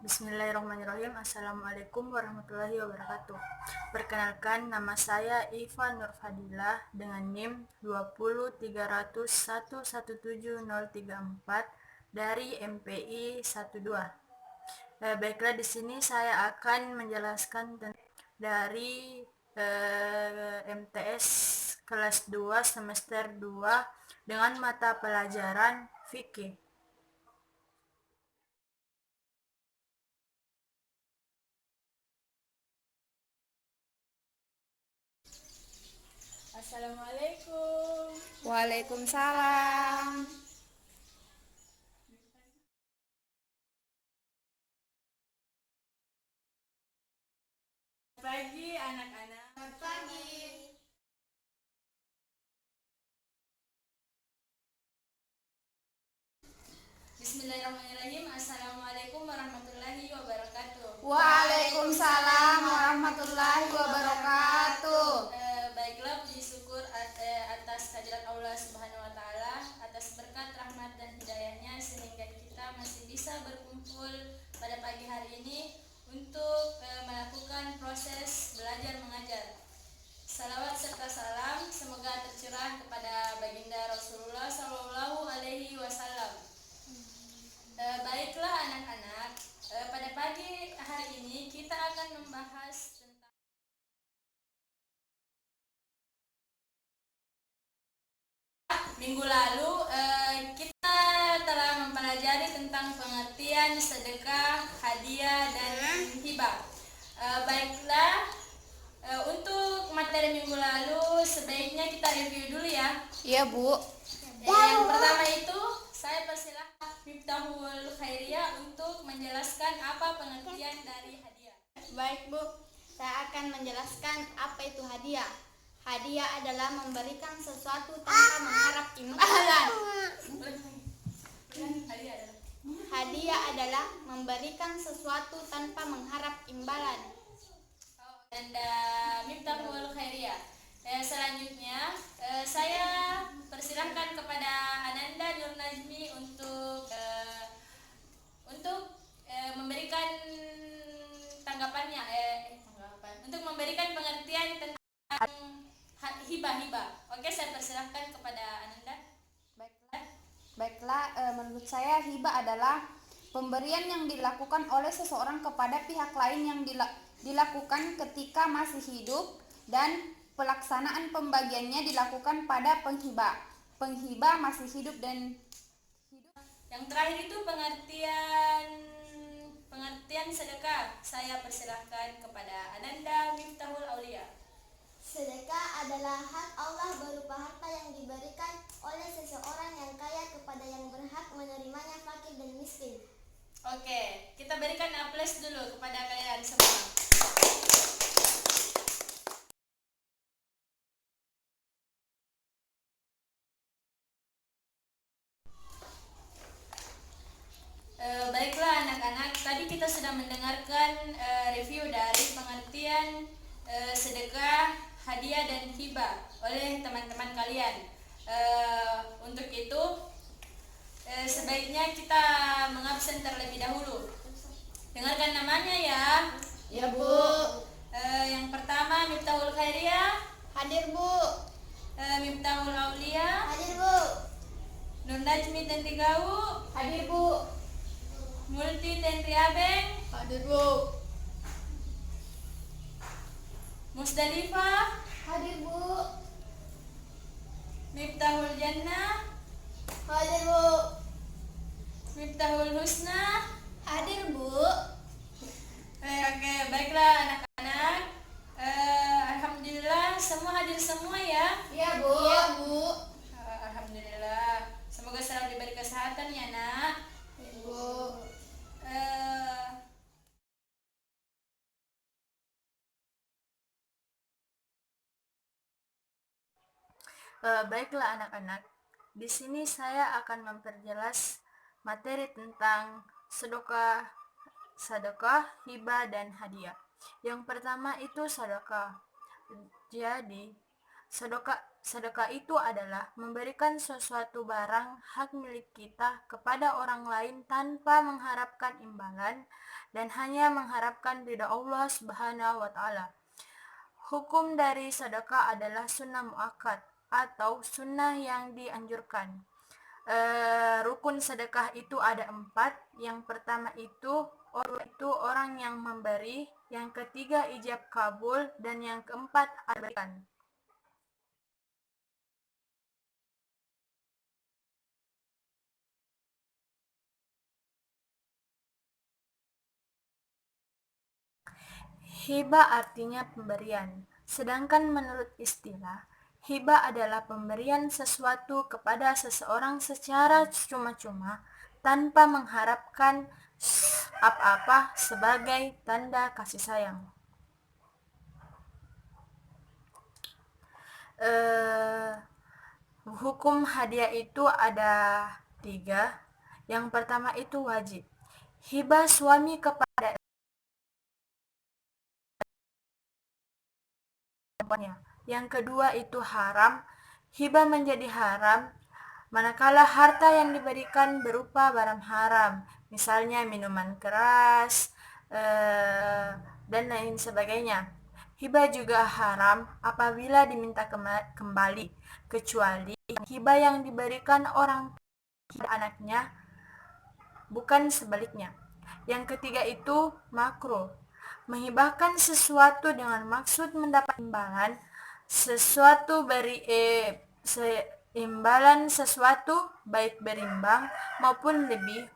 Bismillahirrahmanirrahim. Assalamualaikum warahmatullahi wabarakatuh. Perkenalkan, nama saya Iva Nurfadilah dengan NIM 20300117034 dari MPI 12. Baiklah, di sini saya akan menjelaskan dari MTS kelas 2 semester 2 dengan mata pelajaran fikih. Assalamualaikum. Waalaikumsalam. Selamat pagi anak-anak. Selamat pagi. Bismillahirrahmanirrahim. Assalamualaikum warahmatullahi wabarakatuh. Waalaikumsalam warahmatullahi wabarakatuh. Baiklah, puji syukur atas kehadirat Allah Subhanahu wa taala, atas berkat rahmat dan hidayahnya sehingga kita masih bisa berkumpul pada pagi hari ini untuk melakukan proses belajar mengajar. Salawat serta salam semoga tercurah kepada baginda Rasulullah Shallallahu Alaihi Wasallam. Baiklah anak-anak, pada pagi hari ini kita akan membahas tentang minggu lalu kita telah mempelajari tentang pengertian sedekah, hadiah, dan hibah. Baiklah, untuk materi minggu lalu sebaiknya kita review dulu ya. Iya, Bu. Yang pertama itu saya persilahkan Miftahul Khairiyah untuk menjelaskan apa pengertian dari hadiah. Baik, Bu. Saya akan menjelaskan apa itu hadiah. Hadiah adalah memberikan sesuatu tanpa mengharap imbalan. Hadiah adalah memberikan sesuatu tanpa mengharap imbalan. Dan Miftahul Khairiyah. Selanjutnya saya persilahkan kepada Ananda Nur Najmi untuk memberikan tanggapannya, untuk memberikan pengertian tentang hibah. Oke, saya persilahkan kepada Ananda. Baiklah, menurut saya hibah adalah pemberian yang dilakukan oleh seseorang kepada pihak lain yang dilakukan ketika masih hidup, dan pelaksanaan pembagiannya dilakukan pada penghibah. Penghibah masih hidup dan hidup. Yang terakhir itu pengertian sedekah. Saya persilahkan kepada Ananda Miftahul Aulia. Sedekah adalah hak Allah berupa harta yang diberikan oleh seseorang yang kaya kepada yang berhak menerimanya, fakir dan miskin. Oke, kita berikan aplaus dulu kepada kalian semua. Baiklah anak-anak, tadi kita sudah mendengarkan review dari pengertian sedekah, hadiah, dan hibah oleh teman-teman kalian. Untuk itu sebaiknya kita mengabsen terlebih dahulu. Dengarkan namanya ya. Ya, Bu. Yang pertama Miftahul Khairiyah. Hadir, Bu. Miftahul Aulia. Hadir, Bu. Nur Najmi Tentrigau. Hadir, Bu. Multi Tentriabeng. Hadir, Bu. Musdalifah. Hadir, Bu. Miftahul Jannah. Hadir, Bu. Miftahul Husna. Hadir, Bu. Oke, baiklah anak-anak. Alhamdulillah semua hadir semua ya. Iya, Bu. Iya, Bu. Alhamdulillah. Semoga selalu diberi kesehatan ya, Nak. Bu. Baiklah anak-anak. Di sini saya akan memperjelas materi tentang sedekah, hibah, dan hadiah. Yang pertama itu sedekah. Jadi, Sedekah itu adalah memberikan sesuatu barang hak milik kita kepada orang lain tanpa mengharapkan imbalan dan hanya mengharapkan ridha Allah Subhanahu wa taala. Hukum dari sedekah adalah sunnah muakkad atau sunnah yang dianjurkan. Rukun sedekah itu ada 4. Yang pertama itu orang yang memberi, yang ketiga ijab kabul, dan yang keempat berikan. Hibah artinya pemberian, sedangkan menurut istilah, hibah adalah pemberian sesuatu kepada seseorang secara cuma-cuma tanpa mengharapkan apa-apa sebagai tanda kasih sayang. Hukum hadiah itu ada 3. Yang pertama itu wajib. Hibah suami kepada perempuannya. Yang kedua itu haram. Hibah menjadi haram manakala harta yang diberikan berupa barang haram, misalnya minuman keras dan lain sebagainya. Hibah juga haram apabila diminta kembali, kecuali hibah yang diberikan orang tua anaknya, bukan sebaliknya. Yang ketiga itu makruh. Menghibahkan sesuatu dengan maksud mendapat imbalan imbalan sesuatu baik berimbang maupun lebih,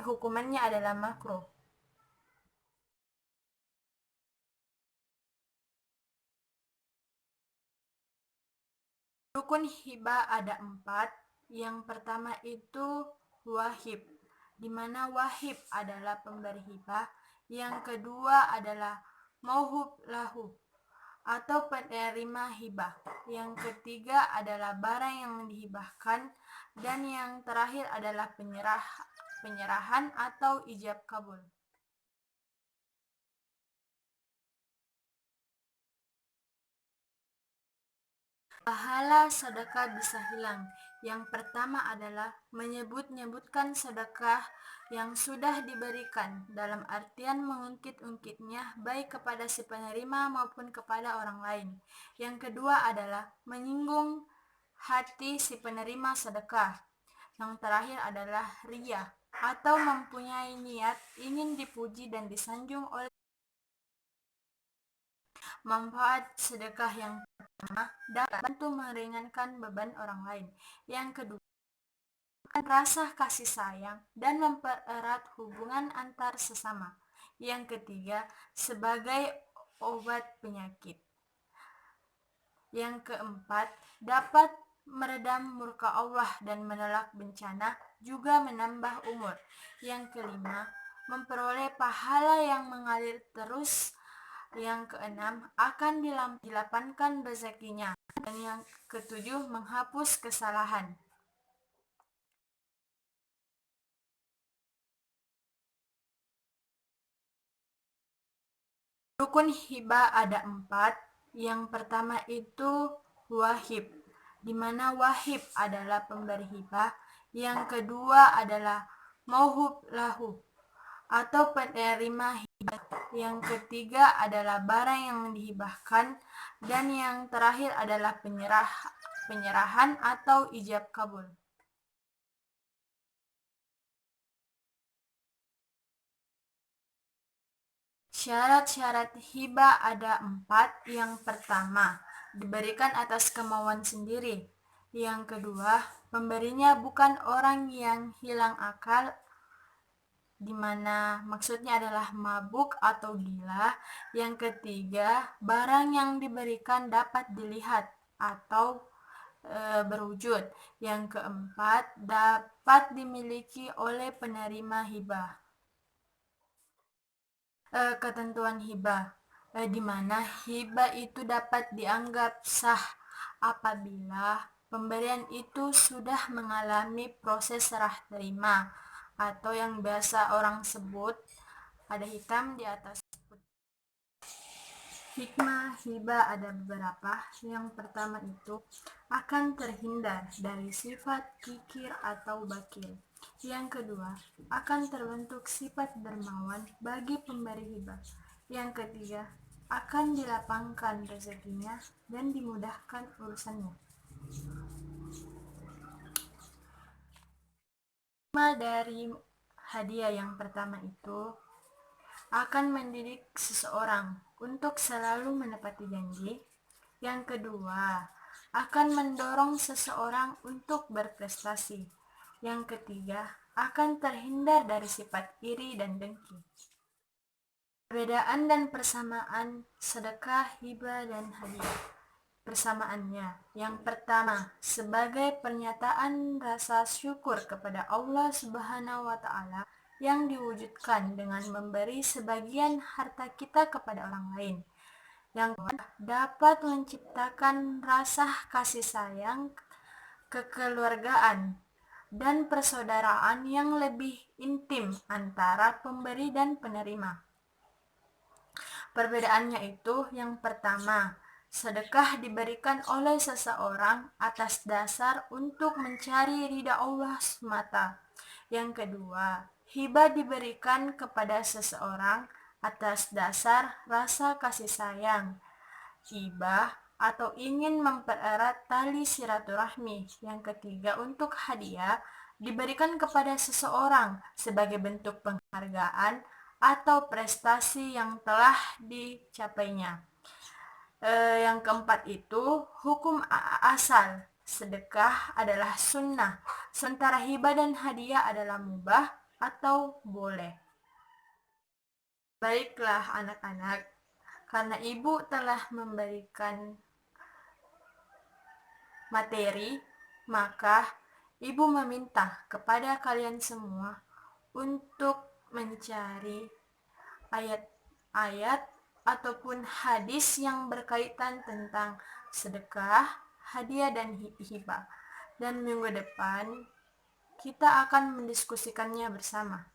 hukumannya adalah makruh. Rukun hibah ada 4. Yang pertama itu wahib, di mana wahib adalah pemberi hibah. Yang kedua adalah mauhub lahu atau penerima hibah. Yang ketiga adalah barang yang dihibahkan, dan yang terakhir adalah penyerahan atau ijab kabul. Pahala sedekah bisa hilang. Yang pertama adalah menyebut-nyebutkan sedekah yang sudah diberikan, dalam artian mengungkit-ungkitnya baik kepada si penerima maupun kepada orang lain. Yang kedua adalah menyinggung hati si penerima sedekah. Yang terakhir adalah riya atau mempunyai niat ingin dipuji dan disanjung oleh. Manfaat sedekah yang pertama dapat bantu meringankan beban orang lain. Yang kedua, rasa kasih sayang dan mempererat hubungan antar sesama. Yang ketiga, sebagai obat penyakit. Yang keempat, dapat meredam murka Allah dan menolak bencana, juga menambah umur. Yang kelima, memperoleh pahala yang mengalir terus. Yang keenam, akan dilapangkan rezekinya. Dan yang ketujuh, menghapus kesalahan. Rukun hibah ada 4. Yang pertama itu wahib, di mana wahib adalah pemberi hibah. Yang kedua adalah mauhub lahu atau penerima hibah. Yang ketiga adalah barang yang dihibahkan, dan yang terakhir adalah penyerahan atau ijab kabul. Syarat-syarat hibah ada 4. Yang pertama, diberikan atas kemauan sendiri. Yang kedua, pemberinya bukan orang yang hilang akal, di mana maksudnya adalah mabuk atau gila. Yang ketiga, barang yang diberikan dapat dilihat atau berwujud. Yang keempat, dapat dimiliki oleh penerima hibah. Ketentuan hibah, di mana hibah itu dapat dianggap sah apabila pemberian itu sudah mengalami proses serah terima, atau yang biasa orang sebut ada hitam di atas putih. Hikmah hibah ada beberapa. Yang pertama itu akan terhindar dari sifat kikir atau bakil. Yang kedua, akan terbentuk sifat dermawan bagi pemberi hibah. Yang ketiga, akan dilapangkan rezekinya dan dimudahkan urusannya. Hikmah dari hadiah yang pertama itu akan mendidik seseorang untuk selalu menepati janji. Yang kedua, akan mendorong seseorang untuk berprestasi. Yang ketiga, akan terhindar dari sifat iri dan dengki. Perbedaan dan persamaan sedekah, hibah, dan hadiah. Persamaannya, yang pertama, sebagai pernyataan rasa syukur kepada Allah Subhanahu wa Ta'ala yang diwujudkan dengan memberi sebagian harta kita kepada orang lain. Yang kedua, dapat menciptakan rasa kasih sayang, kekeluargaan, dan persaudaraan yang lebih intim antara pemberi dan penerima. Perbedaannya itu, yang pertama, sedekah diberikan oleh seseorang atas dasar untuk mencari ridha Allah semata. Yang kedua, hibah diberikan kepada seseorang atas dasar rasa kasih sayang, hibah atau ingin mempererat tali silaturahmi. Yang ketiga, untuk hadiah diberikan kepada seseorang sebagai bentuk penghargaan atau prestasi yang telah dicapainya. Yang keempat itu, hukum asal sedekah adalah sunnah, sementara hibah dan hadiah adalah mubah atau boleh. Baiklah anak-anak, karena ibu telah memberikan materi, maka ibu meminta kepada kalian semua untuk mencari ayat-ayat ataupun hadis yang berkaitan tentang sedekah, hadiah, dan hibah. Dan minggu depan kita akan mendiskusikannya bersama.